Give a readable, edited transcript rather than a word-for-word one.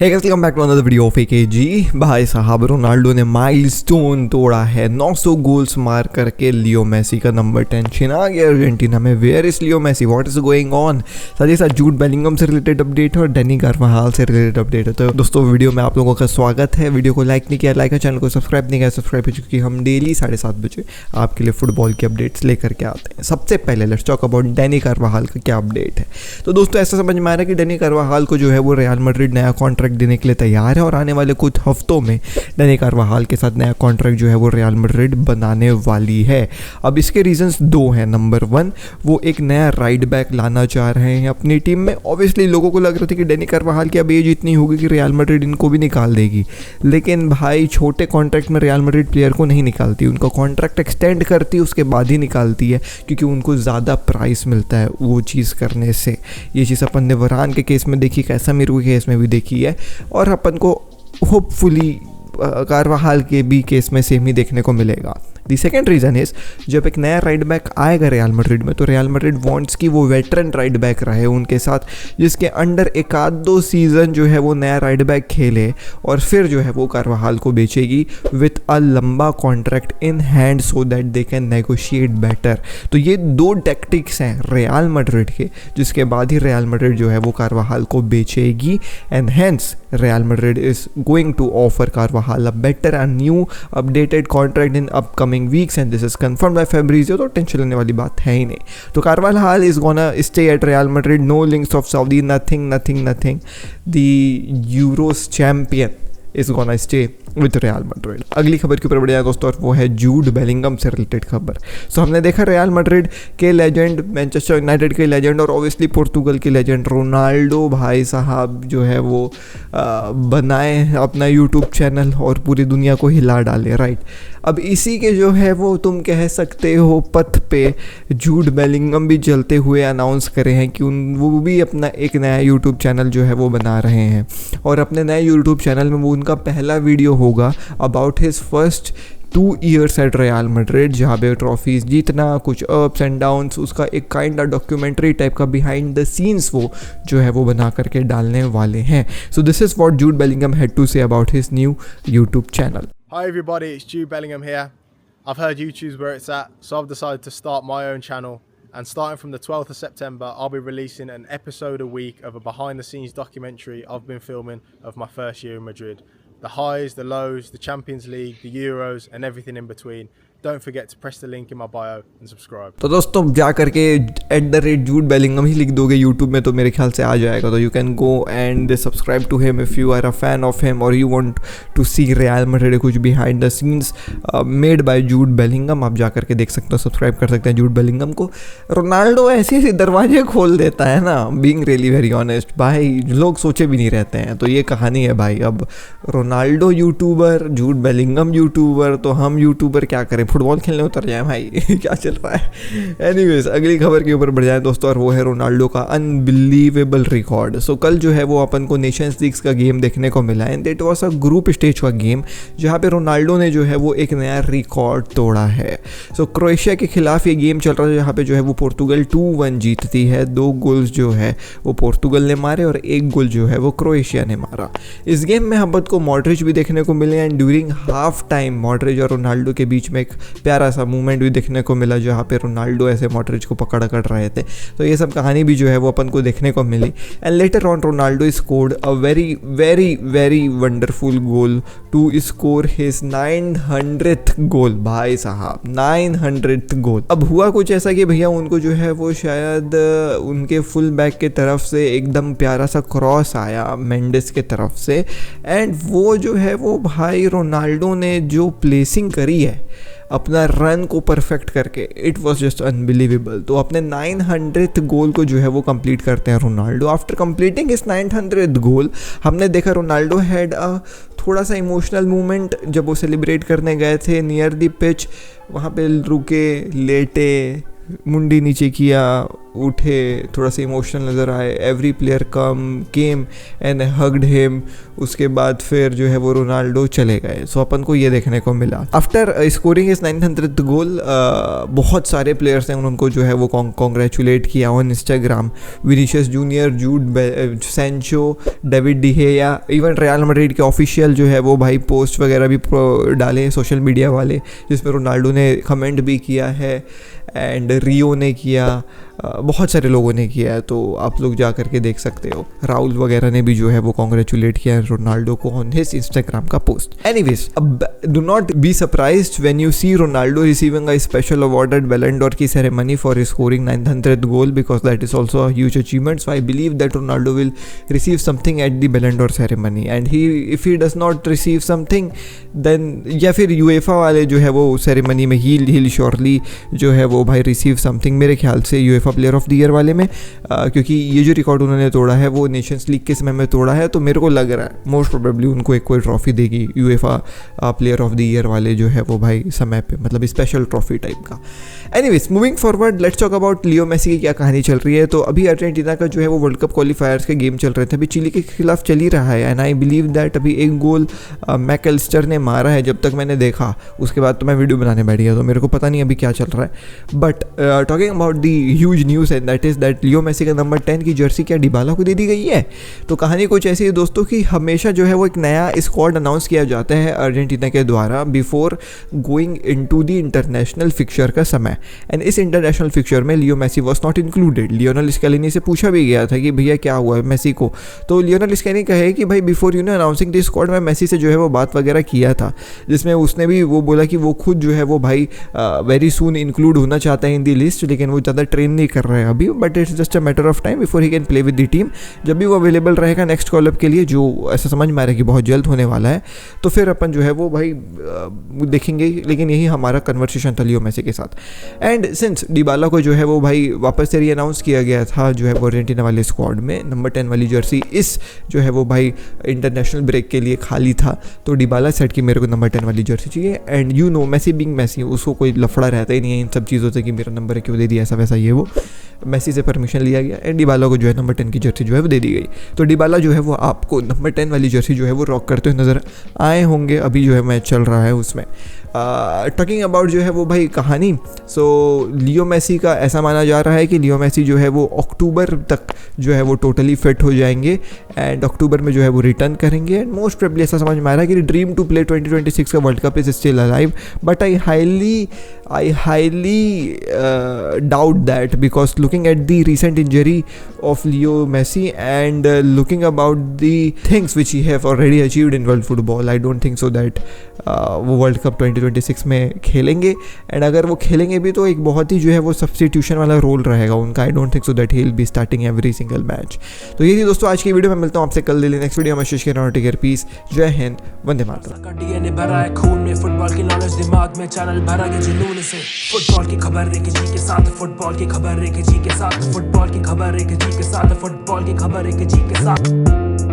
Hey guys, welcome back to another video of AKG। भाई साहब Ronaldo ने milestone तोड़ा है, 900 गोल्स मार करके लियो मेसी का नंबर 10 छिना गया अर्जेंटीना में। Where is Leo Messi, what is going on. साथ ही साथ जूड बेलिंगम से रिलेटेड अपडेट है और डेनी कार्वाहाल से रिलेटेड अपडेट है। तो दोस्तों वीडियो में आप लोगों का स्वागत है। वीडियो को लाइक नहीं किया, लाइक है, चैनल को सब्सक्राइब नहीं किया, सब्सक्राइब है, क्योंकि हम डेली 7:30 बजे आपके लिए फुटबॉल की अपडेट्स लेकर के आते हैं। सबसे पहले let's talk about Dani Carvajal का क्या अपडेट है। तो दोस्तों ऐसा समझ में आ रहा है कि डेनी कार्वाहाल को जो है वो रियल मैड्रिड नया कॉन्ट्रैक्ट देने के लिए तैयार है और आने वाले कुछ हफ्तों में डेनी कार्वाहाल के साथ नया कॉन्ट्रैक्ट जो है वो रियल मैड्रिड बनाने वाली है। अब इसके रीजंस दो हैं। नंबर 1, वो एक नया राइट बैक लाना चाह रहे हैं अपनी टीम में। ऑब्वियसली लोगों को लग रहा था कि डेनी कार्वाहाल की अब एज इतनी होगी कि रियल मैड्रिड इनको भी निकाल देगी, लेकिन भाई छोटे कॉन्ट्रैक्ट में रियल मैड्रिड प्लेयर को नहीं निकालती, उनका कॉन्ट्रैक्ट एक्सटेंड करती है उसके बाद ही निकालती है, क्योंकि उनको ज़्यादा प्राइस मिलता है वो चीज़ करने से। ये चीज़ अपन ने वरान के केस में देखी, कैसेमीरो के केस में भी देखी है, और अपन को होपफुली कार्वाहाल के भी केस में सेम ही देखने को मिलेगा। दी सेकेंड रीज़न इज़, जब एक नया राइट बैक आएगा रियल मैड्रिड में, तो रियल मैड्रिड वांट्स कि वो वेटरन राइट बैक रहे उनके साथ, जिसके अंडर एक आध दो सीज़न जो है वो नया राइट बैक खेले, और फिर जो है वो कार्वाहाल को बेचेगी विथ अ लंबा contract in hand so that they can negotiate better. तो ये दो टैक्टिक्स हैं रियल मैड्रिड के, जिसके बाद ही रियल मैड्रिड जो है वो कार्वाहाल को बेचेगी। And hence Real Madrid is going to offer Carvajal a better and new updated contract in upcoming weeks and this is confirmed by Fabrizio, तो टेंशन लेने वाली बात है ही नहीं। तो कार्वाहाल is gonna stay at Real Madrid, no links of Saudi, nothing। The Euros champion is gonna stay with Real Madrid। अगली खबर के ऊपर बढ़ जाए दोस्तों, और वो है जूड बेलिंगम से रिलेटेड खबर। सो हमने देखा रियल मैड्रिड के लेजेंड, मैनचेस्टर यूनाइटेड के लेजेंड और ऑब्वियसली पोर्तुगल के लेजेंड रोनाल्डो भाई साहब जो है वो बनाए अपना यूट्यूब चैनल और पूरी दुनिया को हिला डाले, राइट। अब इसी के जो है वो तुम कह सकते हो पथ पे जूड बेलिंगम भी चलते हुए अनाउंस करे हैं कि वो भी अपना एक नया यूट्यूब चैनल जो है वो बना रहे हैं, और अपने नए यूट्यूब चैनल में वो उनका पहला वीडियो होगा about his first 2 years at Real Madrid, जहाँ पे ट्रॉफीज जीतना, कुछ अप्स एंड डाउन्स, उसका एक काइंड ऑफ डॉक्यूमेंट्री टाइप का बिहाइंड द सीन्स वो जो है वो बना करके डालने वाले हैं। So this is what Jude Bellingham had to say about his new YouTube channel. Hi everybody, it's Jude Bellingham here. I've heard YouTube's where it's at, so I've decided to start my own channel. And starting from the 12th of September, I'll be releasing an episode a week of a behind-the-scenes documentary I've been filming of my first year in Madrid. The highs, the lows, the Champions League, the Euros, and everything in between. Don't forget to press the link in my bio and subscribe. तो दोस्तों जा करके @Jude Bellingham ही लिख दोगे YouTube में तो मेरे ख्याल से आ जाएगा। तो you can go and subscribe to him if you are a fan of him और you want to see Real Madrid कुछ behind the scenes made by Jude Bellingham. आप जा करके देख सकते हो, सब्सक्राइब कर सकते हैं जूड बेलिंगम को। रोनाल्डो ऐसे ऐसे दरवाजे खोल देता है ना, बीइंग रियली वेरी ऑनेस्ट भाई, लोग सोचे भी नहीं रहते हैं। तो ये कहानी है भाई। अब Ronaldo YouTuber, Jude Bellingham YouTuber, तो हम यूट्यूबर क्या करें, फुटबॉल खेलने उतर जाए भाई। क्या चल रहा है। एनीवेज अगली खबर के ऊपर बढ़ जाए दोस्तों, और वो है रोनाल्डो का अनबिलीवेबल रिकॉर्ड। सो कल जो है वो अपन को नेशंस लीग्स का गेम देखने को मिला, and it was a group stage का गेम जहाँ पे रोनाल्डो ने जो है वो एक नया रिकॉर्ड तोड़ा है। सो क्रोएशिया के खिलाफ ये गेम चल रहा है जहाँ पे जो है वो पोर्तुगल 2-1 जीतती है। 2 गोल्स जो है वो पोर्तुगल ने मारे और 1 गोल जो है वो क्रोएशिया ने मारा। इस गेम में हम को मॉड्रिच भी देखने को मिले, and during half time Modric और रोनाल्डो के बीच में एक प्यारा सा मूवमेंट भी देखने को मिला जहाँ पे रोनाल्डो ऐसे मॉड्रिच को पकड़ कर रहे थे। तो ये सब कहानी भी जो है वो अपन को देखने को मिली। And later on Ronaldo scored a very very very wonderful goal to score his 900th goal. भाई साहब 900th गोल। अब हुआ कुछ ऐसा कि भैया उनको जो है वो शायद उनके फुल बैक के तरफ से एकदम प्यारा सा क्रॉस आया मेंडिस के तरफ से, एंड वो जो है वो भाई रोनाल्डो ने जो प्लेसिंग करी है अपना रन को परफेक्ट करके, इट वॉज जस्ट अनबिलीवेबल। तो अपने 900th गोल को जो है वो कंप्लीट करते हैं रोनाल्डो। आफ्टर कंप्लीटिंग इस 900th गोल हमने देखा रोनाल्डो हैड अ थोड़ा सा इमोशनल मोमेंट जब वो सेलिब्रेट करने गए थे नियर द पिच। वहाँ पे रुके, लेटे, मुंडी नीचे किया, उठे, थोड़ा सा इमोशनल नज़र आए, every player came and hugged him. उसके बाद फिर जो है वो रोनाल्डो चले गए। सो अपन को ये देखने को मिला। आफ्टर स्कोरिंग इस 900th गोल बहुत सारे प्लेयर्स ने उनको जो है वो कॉन्ग्रेचुलेट किया on Instagram. Vinicius junior, Jude, Sancho, David De Gea, even Real Madrid के ऑफिशियल जो है वो भाई पोस्ट वगैरह भी डाले सोशल मीडिया वाले, जिसमें रोनाल्डो ने कमेंट भी किया है एंड रियो ने किया, बहुत सारे लोगों ने किया है, तो आप लोग जा करके देख सकते हो। राहुल वगैरह ने भी जो है वो कॉन्ग्रेचुलेट किया है रोनाल्डो को ऑन हिज इंस्टाग्राम का पोस्ट। एनीवेज, अब do not be surprised when you see Ronaldo receiving a special award at Ballon d'Or की ceremony for scoring 900th goal, because that is also a huge achievement. So I believe that Ronaldo will receive something at the Ballon d'Or ceremony and he if he does not receive something then, या फिर UEFA वाले जो है वो ceremony में ही surely जो है वो भाई रिसीव समथिंग, मेरे ख्याल से UEFA player of the year वाले में, क्योंकि ये जो रिकॉर्ड उन्होंने तोड़ा है वो नेशंस लीग के समय में तोड़ा है। तो मेरे को लग रहा है मोस्ट प्रोबेबली उनको एक कोई ट्रॉफी देगी UEFA player of the year वाले जो है वो भाई समय पे, मतलब स्पेशल ट्रॉफी टाइप का। Anyways, moving forward, let's talk about Leo Messi की क्या कहानी चल रही है। तो अभी अर्जेंटीना का जो है वो वर्ल्ड कप क्वालिफायर्स के गेम चल रहे थे, अभी चिली के खिलाफ चल ही रहा है एंड आई बिलीव दैट अभी एक गोल मैकलिस्टर ने मारा है जब तक मैंने देखा। उसके बाद तो मैं वीडियो बनाने बैठ गया, तो मेरे को पता नहीं अभी क्या चल रहा है। But talking about the huge news and that is that Leo Messi का नंबर 10 की जर्सी क्या डिबाला को दे दी गई है। तो कहानी कुछ ऐसी है दोस्तों कि हमेशा जो है वो एक नया स्क्वाड अनाउंस किया जाता है अर्जेंटीना के द्वारा before going into the international fixture का समय, एंड इस इंटरनेशनल फिक्चर में Leo Messi was not included. Lionel Scaloni से पूछा भी गया था कि भैया क्या हुआ है मेसी को, तो लियोनेल स्कैलिनी कहे कि भाई बिफोर अनाउंसिंग द स्क्वाड मैं मेसी से जो है वो बात वगैरह किया था, जिसमें उसने भी वो बोला कि वो खुद जो है वो भाई वेरी सून इंक्लूड होना चाहता है इन दी लिस्ट, लेकिन वो ज़्यादा ट्रेन नहीं कर रहा है अभी, but it's just a matter of time before he can play with the team. जब भी वो अवेलेबल रहेगा नेक्स्ट कॉल अप के लिए, जो ऐसा समझ में आ रहा है कि बहुत जल्द होने वाला है, तो फिर अपन जो है वो भाई देखेंगे। लेकिन यही हमारा कन्वर्सेशन था लियो मेसी के साथ। एंड सिंस डिबाला को जो है वो भाई वापस से री अनाउंस किया गया था जो है वो अर्जेंटीना वाले स्क्वाड में, नंबर 10 वाली जर्सी इस जो है वो भाई इंटरनेशनल ब्रेक के लिए खाली था, तो डिबाला सेट की मेरे को नंबर 10 वाली जर्सी चाहिए। And you know Messi being Messi, उसको कोई लफड़ा रहता ही नहीं है इन सब चीज़ों से कि मेरा नंबर क्यों दे दिया, ऐसा वैसा ये वो। मेसी से परमिशन लिया गया एंड डिबाला को जो है नंबर 10 की जर्सी जो है वो दे दी गई। तो डिबाला जो है वो आपको नंबर 10 वाली जर्सी जो है वो रॉक करते हुए नज़र आए होंगे, अभी जो है मैच चल रहा है उसमें। टॉकिंग अबाउट जो है वो भाई कहानी, सो लियो मेसी का ऐसा माना जा रहा है कि लियो मेसी जो है वो अक्टूबर तक जो है वो टोटली फिट हो जाएंगे एंड अक्टूबर में जो है वो रिटर्न करेंगे। एंड मोस्ट प्रोबेबली ऐसा समझ में आ रहा है कि ड्रीम टू प्ले 2026 का world cup is still alive, but I highly doubt that because looking at the recent injury of Leo Messi and looking about the things which he have already achieved in world football, I don't think so that वो world cup 2026 में खेलेंगे। And अगर वो खेलेंगे भी तो एक बहुत ही जो है वो सब्स्टिट्यूशन वाला रोल रहेगा उनका, आई don't think so that he will be starting every single match. तो ये थी दोस्तों आज की वीडियो में, मिलता हूँ आपसे कल दिल्ली नेक्स्ट वीडियो में। टेक केयर, पीस, जय हिंद, वंदे मातरम। डीएनए भरा है खून में, फुटबॉल की नॉलेज दिमाग में, चैनल भरा है जुनून से। फुटबॉल की खबर एक जी के साथ, फुटबॉल की खबर एक जी के साथ, फुटबॉल की खबर एक जी के साथ, फुटबॉल की खबर एक जी के साथ।